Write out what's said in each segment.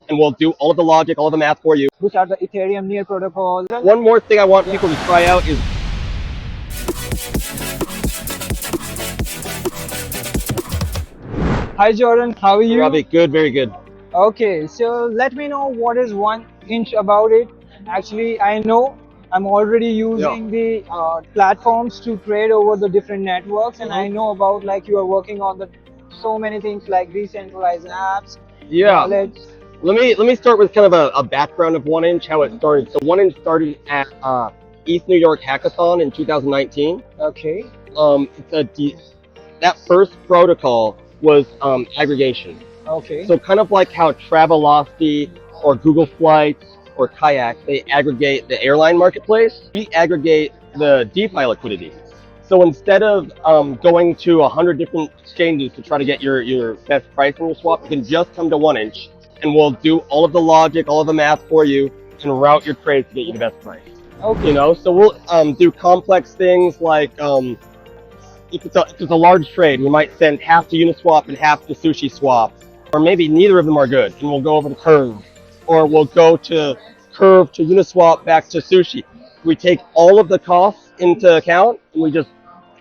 and we'll do all of the logic, all of the math for you. which are the Ethereum Near protocol. One more thing I want people to try out is Hi Jordan, how are you? Ravi, good, very good. Okay, so let me know what is 1inch about it. Actually, I know I'm already using the platforms to trade over the different networks, and I know about like you are working on the so many things like decentralized apps, wallets. Let me start with kind of a background of 1inch, how it started. So 1inch started at East New York hackathon in 2019. Okay. That first protocol was aggregation. Okay. So kind of like how Travelocity or Google Flights or Kayak, they aggregate the airline marketplace, we aggregate the DeFi liquidity. So instead of going to 100 different exchanges to try to get your best price in your swap, you can just come to 1inch and we'll do all of the logic, all of the math for you and route your trades to get you the best price. Okay. You know, so we'll do complex things like if it's a large trade, we might send half to Uniswap and half to SushiSwap, or maybe neither of them are good, and we'll go over to Curve, or we'll go to Curve to Uniswap back to Sushi. We take all of the costs into account, and we just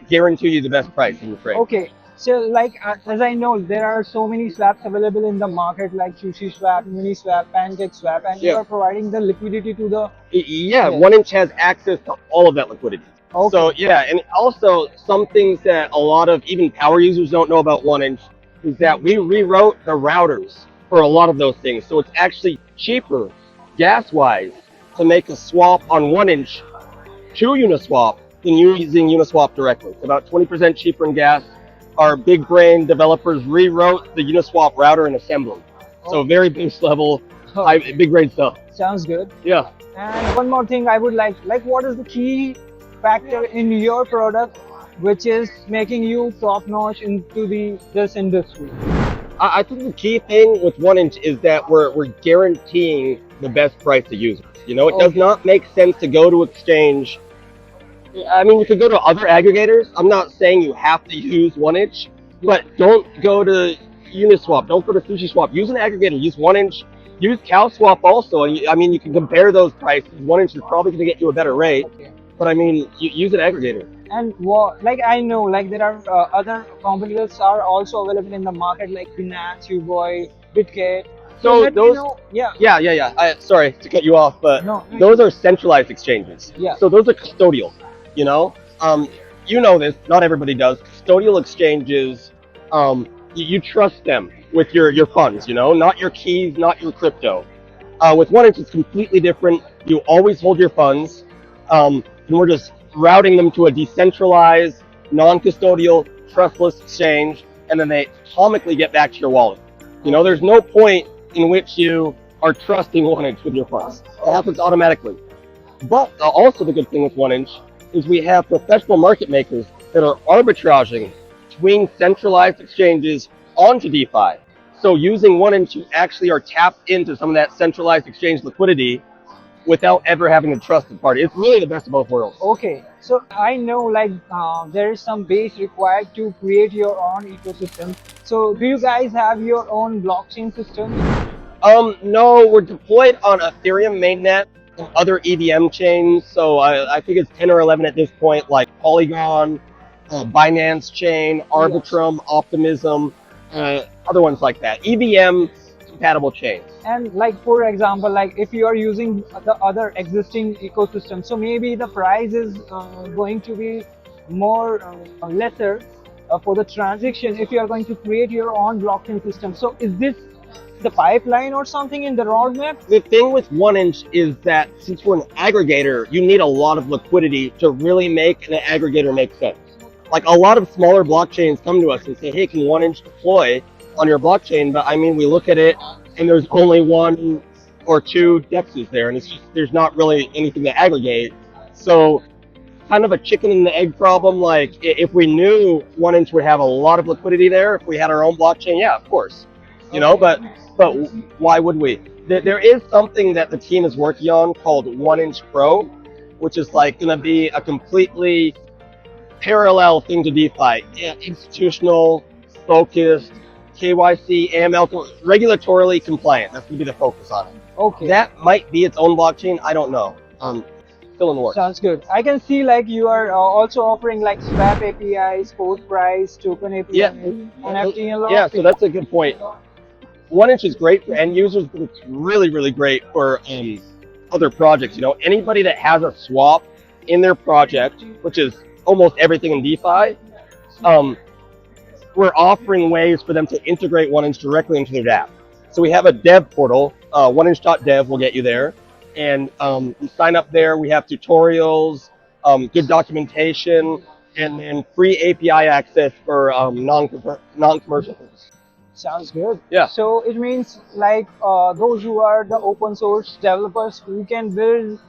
guarantee you the best price in the trade. Okay. So like as I know, there are so many swaps available in the market like SushiSwap, Uniswap, PancakeSwap, and you are providing the liquidity to the. Yeah, 1inch has access to all of that liquidity. Okay. So yeah, and also some things that a lot of even power users don't know about 1inch is that we rewrote the routers for a lot of those things. So it's actually cheaper, gas-wise, to make a swap on 1inch to Uniswap than using Uniswap directly. It's about 20% cheaper in gas. Our big brain developers rewrote the Uniswap router and assembly. So very base level, big brain stuff. Sounds good. Yeah. And one more thing I would like what is the key factor in your product which is making you top notch into this industry? I think the key thing with 1inch is that we're guaranteeing the best price to users. You know, it does not make sense to go to exchange. I mean, you could go to other aggregators. I'm not saying you have to use 1inch, but don't go to Uniswap. Don't go to SushiSwap. Use an aggregator. Use 1inch. Use CowSwap also. I mean, you can compare those prices. 1inch is probably going to get you a better rate, but I mean, use an aggregator. And like I know, like there are other competitors are also available in the market, like Binance, Uboy, Bitget. So those, sorry to cut you off, but those are centralized exchanges. Yeah. So those are custodial. You know, you know this. Not everybody does. Custodial exchanges, you trust them with your funds. You know, not your keys, not your crypto. With 1inch, it's completely different. You always hold your funds, and we're just routing them to a decentralized, non-custodial, trustless exchange, and then they atomically get back to your wallet. You know, there's no point in which you are trusting 1inch with your funds. It happens automatically. But also the good thing with 1inch is we have professional market makers that are arbitraging between centralized exchanges onto DeFi. So using 1inch, you actually are tapped into some of that centralized exchange liquidity without ever having to trust the party. It's really the best of both worlds. Okay, so I know like there is some base required to create your own ecosystem. So do you guys have your own blockchain system? No, we're deployed on Ethereum mainnet and other EVM chains. So I think it's 10 or 11 at this point, like Polygon, Binance Chain, Arbitrum, Optimism, other ones like that. EVM compatible chains. And like for example, like if you are using the other existing ecosystem, so maybe the price is going to be more lesser for the transaction if you are going to create your own blockchain system. So is this the pipeline or something in the roadmap? The thing with 1inch is that since we're an aggregator, you need a lot of liquidity to really make an aggregator make sense. Like a lot of smaller blockchains come to us and say, hey, can 1inch deploy on your blockchain? But I mean, we look at it and there's only 1 or 2 dexes there, and it's just, there's not really anything to aggregate. So kind of a chicken and the egg problem. Like if we knew 1inch would have a lot of liquidity there, if we had our own blockchain, yeah, of course, you know, but why would we? There is something that the team is working on called 1inch Pro, which is like going to be a completely parallel thing to DeFi, institutional, focused, KYC, AML, regulatorily compliant. That's going to be the focus on it. Okay. That might be its own blockchain. I don't know. Still in the works. Sounds good. I can see like you are also offering like swap API, spot price, token API, Yeah. NFT, and Yeah, so that's a good point. 1inch is great for end users, but it's really, really great for other projects. You know, anybody that has a swap in their project, which is almost everything in DeFi, we're offering ways for them to integrate 1inch directly into their dApp. So we have a dev portal, 1inch.dev will get you there. And you sign up there. We have tutorials, good documentation, and free API access for non-commercial things. Sounds good. Yeah. So it means like those who are the open source developers who can build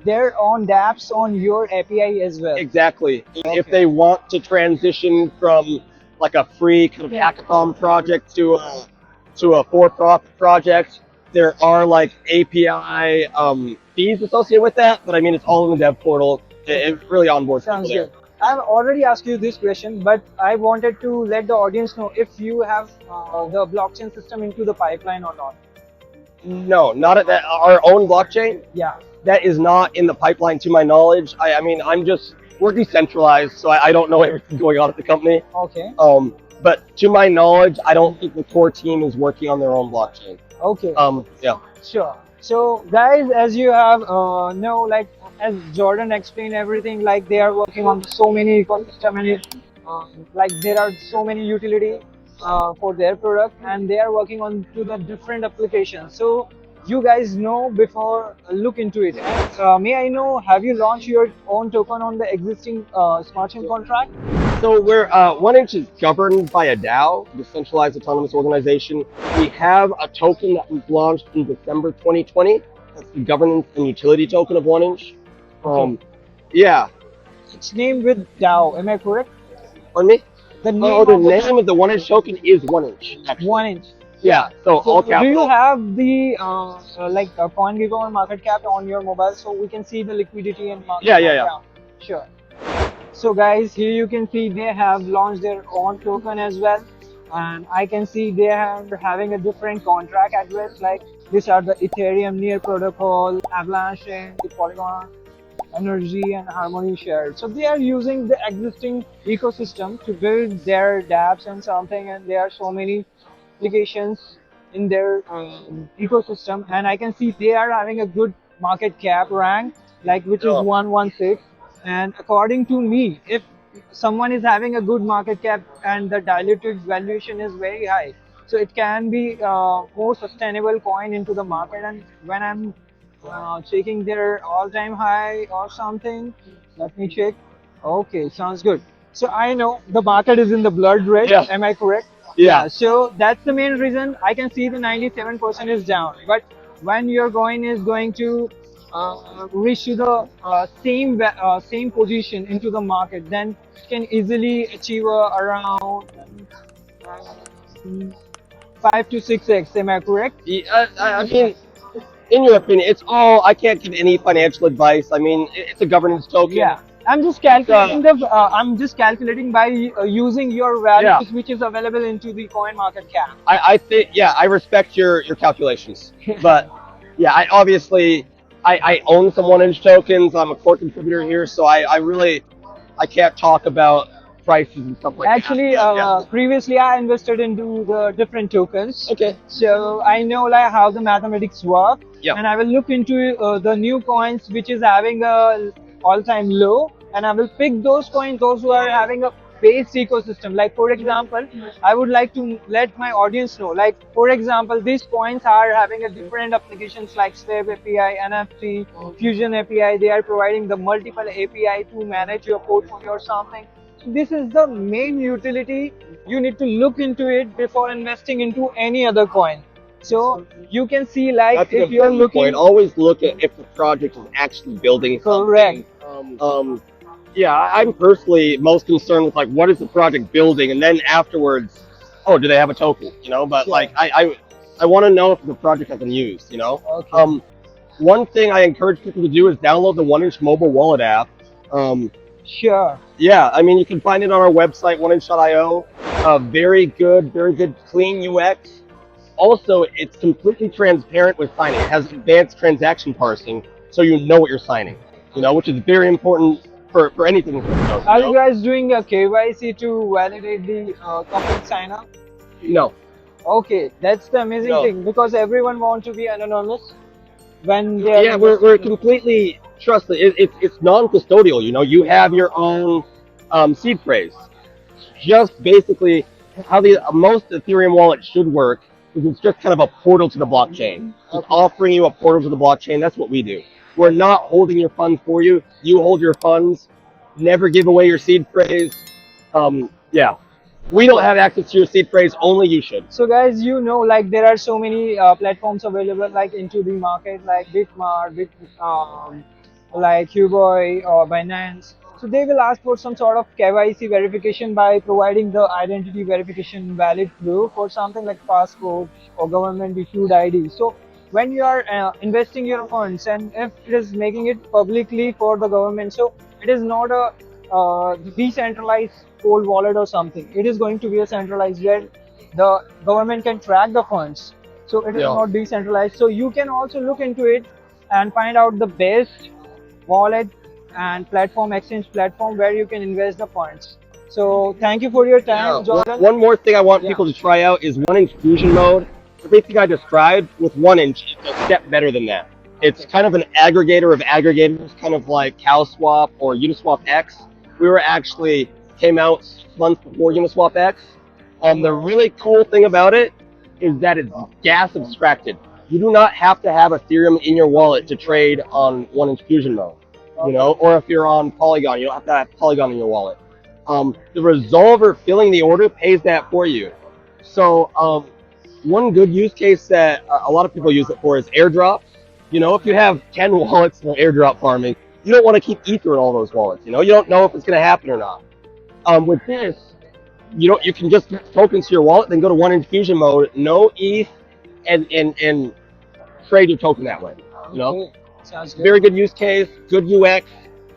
their own dApps on your API as well. Exactly. Okay. If they want to transition from like a free kind of hackathon project to a for-profit project, there are like API fees associated with that, but I mean, it's all in the dev portal. It really onboards Sounds people good. I've already asked you this question, but I wanted to let the audience know if you have the blockchain system into the pipeline or not. No, not at that. Our own blockchain? Yeah. That is not in the pipeline to my knowledge. I mean, we're decentralized, so I don't know everything going on at the company. Okay. But to my knowledge, I don't think the core team is working on their own blockchain. Okay. Yeah. Sure. So guys, as you have know, like as Jordan explained everything, like they are working on so many ecosystem and like there are so many utility for their product, and they are working on to the different applications. So you guys know before look into it. And, may I know, have you launched your own token on the existing smart chain contract? So we're 1inch is governed by a DAO, Decentralized Autonomous Organization. We have a token that was launched in December 2020. That's the governance and utility token of 1inch. Yeah. It's named with DAO. Am I correct? Pardon me? The name of the 1inch token is 1inch. Actually. 1inch. Yeah. So all capital. Do you have the like coin giver or market cap on your mobile so we can see the liquidity and market cap? Yeah. Sure. So guys, here you can see they have launched their own token as well, and I can see they are having a different contract address. Like these are the Ethereum Near Protocol, Avalanche, the Polygon, Energy, and Harmony shared. So they are using the existing ecosystem to build their dApps and something, and there are so many applications in their ecosystem, and I can see they are having a good market cap rank, like which is 116. And according to me, if someone is having a good market cap and the diluted valuation is very high, so it can be more sustainable coin into the market. And when I'm checking their all-time high or something, let me check. Okay, sounds good. So I know the market is in the blood red. Yeah. Am I correct? Yeah. So that's the main reason. I can see the 97% is down, but when your coin is going to reach to the same position into the market, then it can easily achieve around 5 to 6x. Am I correct? Yeah, I mean, in your opinion, it's all. I can't give any financial advice. I mean, it's a governance token. Yeah. I'm just calculating I'm just calculating by using your values, which is available into the coin market cap. I think, yeah, I respect your calculations, but yeah, I own some 1inch tokens. I'm a core contributor here, so I can't talk about prices and stuff like Actually, that. previously I invested into the different tokens. Okay. So I know like how the mathematics work, Yep. and I will look into the new coins which is having a all-time low, and I will pick those coins, those who are having a base ecosystem. Like for example, I would like to let my audience know, like for example, these coins are having a different applications like Swap API, NFT, Fusion API. They are providing the multiple API to manage your portfolio or something. So this is the main utility. You need to look into it before investing into any other coin. So you can see like That's if you're looking point. Always look at if the project is actually building something. Correct. Yeah, I'm personally most concerned with like what is the project building, and then afterwards, oh, do they have a token? You know, but like I want to know if the project has been used. You know, Okay. One thing I encourage people to do is download the 1inch mobile wallet app. Sure. Yeah, I mean, you can find it on our website, oneinch.io. Very good, clean UX. Also, it's completely transparent with signing. It has advanced transaction parsing, so you know what you're signing. Which is very important for anything in crypto. Are you guys doing a KYC to validate the complete sign up? No, Okay, that's the amazing no. thing because everyone wants to be anonymous when they are Yeah, we're investing. completely trusted. It's non-custodial. You have your own seed phrase. Just basically how the most Ethereum wallets should work is it's just kind of a portal to the blockchain. Just offering you a portal to the blockchain. That's what we do. We're not holding your funds for you. You hold your funds. Never give away your seed phrase. Yeah, we don't have access to your seed phrase. Only you should. So guys, like there are so many platforms available like into the market like Bitmart, like Huboy or Binance. So they will ask for some sort of KYC verification by providing the identity verification valid proof or something like passport or government issued ID. So when you are investing your funds and if it is making it publicly for the government, so it is not a decentralized cold wallet or something. It is going to be a centralized where the government can track the funds. So it is Yeah. not decentralized. So you can also look into it and find out the best wallet and platform, exchange platform where you can invest the funds. So thank you for your time, Yeah. Jordan. One more thing I want Yeah. people to try out is 1inch fusion mode. Everything I described with 1inch is a step better than that. It's kind of an aggregator of aggregators, kind of like CowSwap or Uniswap X. We were actually came out 6 months before Uniswap X. The really cool thing about it is that it's gas abstracted. You do not have to have Ethereum in your wallet to trade on 1inch fusion mode. Or if you're on Polygon, you don't have to have Polygon in your wallet. The resolver filling the order pays that for you. So one good use case that a lot of people use it for is airdrops. If you have 10 wallets for airdrop farming, you don't want to keep ether in all those wallets. You don't know if it's going to happen or not. With this, you can just get tokens to your wallet, then go to 1inch fusion mode, no ETH, and trade your token that way. Okay. Sounds good. Very good use case, good UX.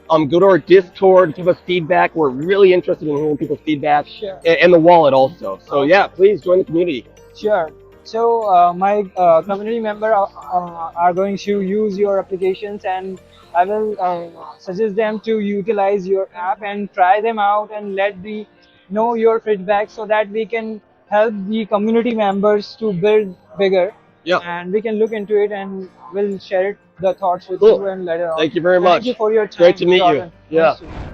Go to our Discord, give us feedback. We're really interested in hearing people's feedback, Sure. and the wallet also. So yeah, please join the community. Sure. So my community member are going to use your applications, and I will suggest them to utilize your app and try them out and let the know your feedback so that we can help the community members to build bigger. Yeah. And we can look into it and we'll share it, the thoughts with Cool. you and later on. Thank you very much. Thank you for your time. Great to meet you. Jordan. Yeah. Nice to meet you.